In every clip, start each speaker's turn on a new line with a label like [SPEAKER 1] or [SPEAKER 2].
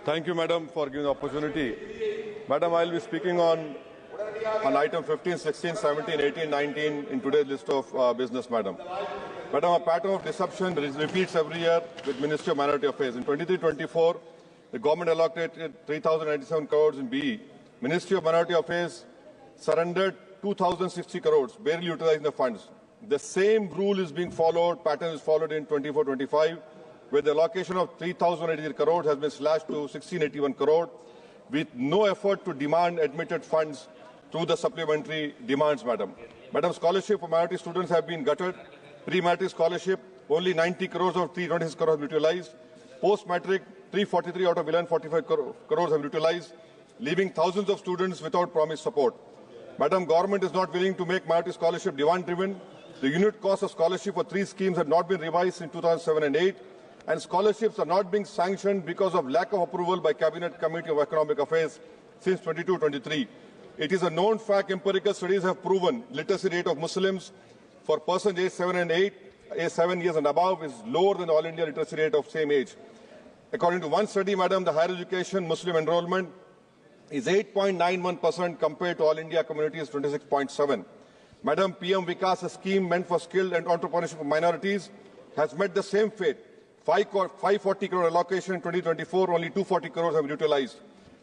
[SPEAKER 1] Thank you, madam, for giving the opportunity. Madam, I will be speaking on item 15, 16, 17, 18, 19 in today's list of business, madam. Madam, a pattern of deception repeats every year with Ministry of Minority Affairs. In 23-24, the government allocated 3,097 crores in BE. Ministry of Minority Affairs surrendered 2,060 crores, barely utilizing the funds. The same rule is being followed, pattern is followed in 24-25, where the allocation of 3,083 crores has been slashed to 1,681 crore, with no effort to demand admitted funds through the supplementary demands, madam. Madam, scholarship for minority students have been gutted. Pre-matric scholarship, only 90 crores of 326 crores have been utilized. Post-matric, 343 out of 1145 crores have been utilized, leaving thousands of students without promised support. Madam, government is not willing to make minority scholarship demand-driven. The unit cost of scholarship for 3 schemes have not been revised in 2007 and 8, and scholarships are not being sanctioned because of lack of approval by Cabinet Committee of Economic Affairs since 22-23. It is a known fact, empirical studies have proven literacy rate of Muslims for persons aged 7 years and above is lower than the All India literacy rate of same age. According to one study, madam, the higher education Muslim enrollment is 8.91% compared to All India communities 26.7. Madam, PM Vikas, a scheme meant for skilled and entrepreneurship of minorities, has met the same fate. 540 crore allocation in 2024, only 240 crores have been utilized.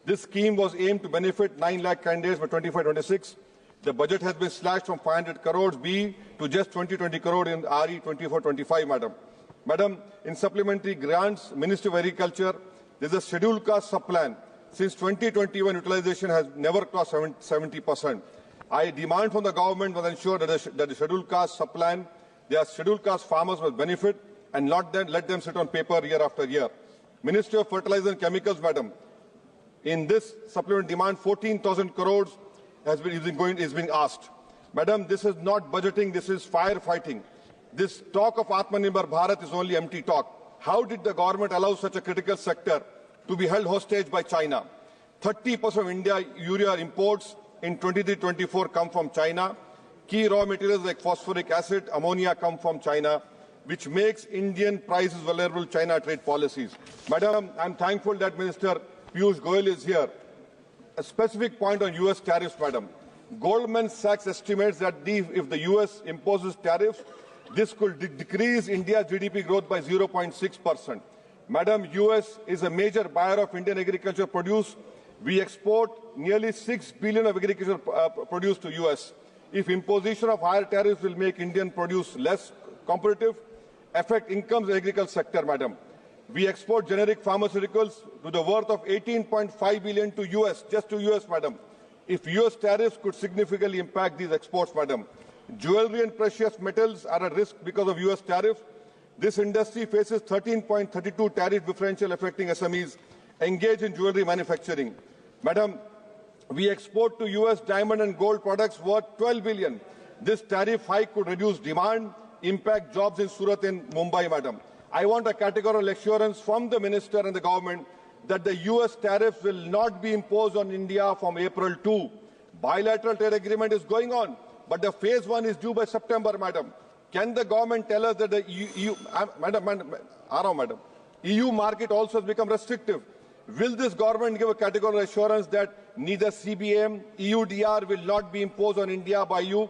[SPEAKER 1] This scheme was aimed to benefit 9 lakh candidates by 25-26. The budget has been slashed from 500 crores B to just 20 crore in RE 24-25, madam. Madam, in supplementary grants, Ministry of Agriculture, there is a scheduled caste sub-plan. Since 2021, utilization has never crossed 70%. I demand from the government to ensure that the scheduled caste sub-plan, their scheduled caste farmers must benefit and not then let them sit on paper year after year. Ministry of Fertilizer and Chemicals, madam, in this supplement demand, 14,000 crores is being asked. Madam, this is not budgeting, this is firefighting. This talk of Atmanirbhar Bharat is only empty talk. How did the government allow such a critical sector to be held hostage by China? 30% of India urea imports in 23-24 come from China. Key raw materials like phosphoric acid, ammonia come from China, which makes Indian prices vulnerable to China trade policies. Madam, I'm thankful that Minister Piyush Goyal is here. A specific point on US tariffs, madam. Goldman Sachs estimates that if the US imposes tariffs, this could decrease India's GDP growth by 0.6%. Madam, US is a major buyer of Indian agricultural produce. We export nearly 6 billion of agricultural produce to US. If imposition of higher tariffs will make Indian produce less competitive, affect incomes in the agricultural sector, madam. We export generic pharmaceuticals to the worth of 18.5 billion to US, just to US, madam. If US tariffs could significantly impact these exports, madam. Jewelry and precious metals are at risk because of US tariffs. This industry faces 13.32 tariff differential affecting SMEs engaged in jewelry manufacturing. Madam, we export to US diamond and gold products worth 12 billion. This tariff hike could reduce demand, impact jobs in Surat and Mumbai, madam. I want a categorical assurance from the minister and the government that the US tariffs will not be imposed on India from April 2. Bilateral trade agreement is going on, but the phase 1 is due by September, madam. Can the government tell us that the EU market also has become restrictive? Will this government give a categorical assurance that neither CBM, EUDR will not be imposed on India by you,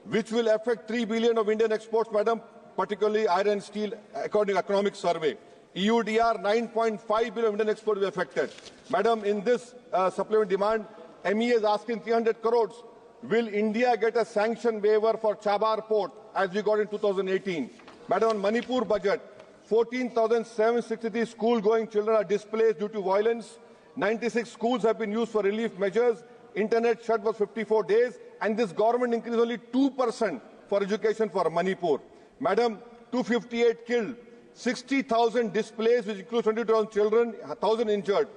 [SPEAKER 1] which will affect 3 billion of Indian exports, madam, particularly iron and steel, according to economic survey. EUDR, 9.5 billion Indian exports will be affected. Madam, in this supplement demand, MEA is asking 300 crores. Will India get a sanction waiver for Chabar port as we got in 2018? Madam, on Manipur budget, 14,763 school-going children are displaced due to violence. 96 schools have been used for relief measures. Internet shut for 54 days. And this government increased only 2% for education for Manipur. Madam, 258 killed, 60,000 displaced, which includes 22,000 children, 1,000 injured.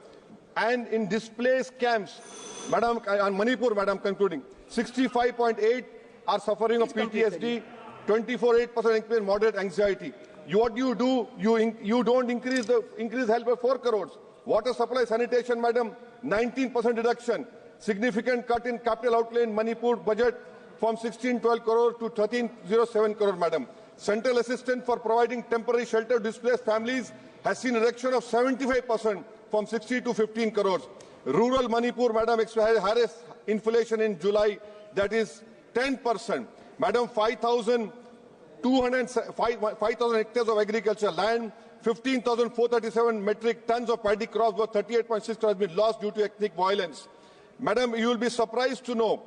[SPEAKER 1] And in displaced camps, madam, on Manipur, madam, concluding, 65.8 are suffering of PTSD, 24.8% experience moderate anxiety. What do? You don't increase help by 4 crores. Water supply sanitation, madam, 19% reduction. Significant cut in capital outlay in Manipur budget from 1612 crore to 1307 crore, madam. Central assistance for providing temporary shelter to displaced families has seen a reduction of 75% from 60 to 15 crores. Rural Manipur, madam, had inflation in July that is 10%. Madam, 5,000 hectares of agricultural land, 15,437 metric tons of paddy crops worth 38.6 crores has been lost due to ethnic violence. Madam, you will be surprised to know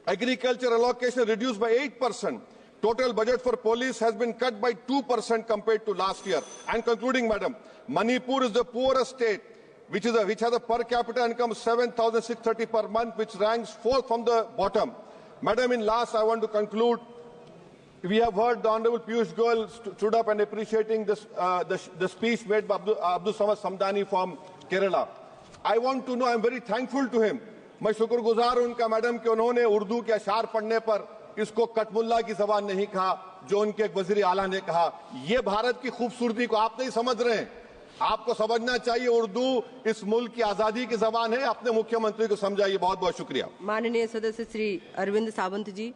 [SPEAKER 1] agriculture allocation reduced by 8%. Total budget for police has been cut by 2% compared to last year. And concluding, madam, Manipur is the poorest state, which has a per capita income of 7,630 per month, which ranks 4th from the bottom. Madam, in last, I want to conclude. We have heard the Honorable Piyush Goyal stood up and appreciating this, the speech made by Abdul Samad Samdani from Kerala. I want to know, I am very thankful to him. मैं शुक्रगुजार हूं उनका madam कि उन्होंने उर्दू के अशार पढ़ने पर इसको कटमुल्ला की जबान नहीं कहा, जो उनके एक वजीर आला ने कहा। ये भारत की खूबसूरती को आप नहीं समझ रहे हैं। आपको समझना चाहिए उर्दू इस मुल्क की आजादी की जबान है। अपने मुख्यमंत्री को समझाइए। बहुत बहुत शुक्रिया।
[SPEAKER 2] माननीय सदस्य श्री अरविंद सावंत जी।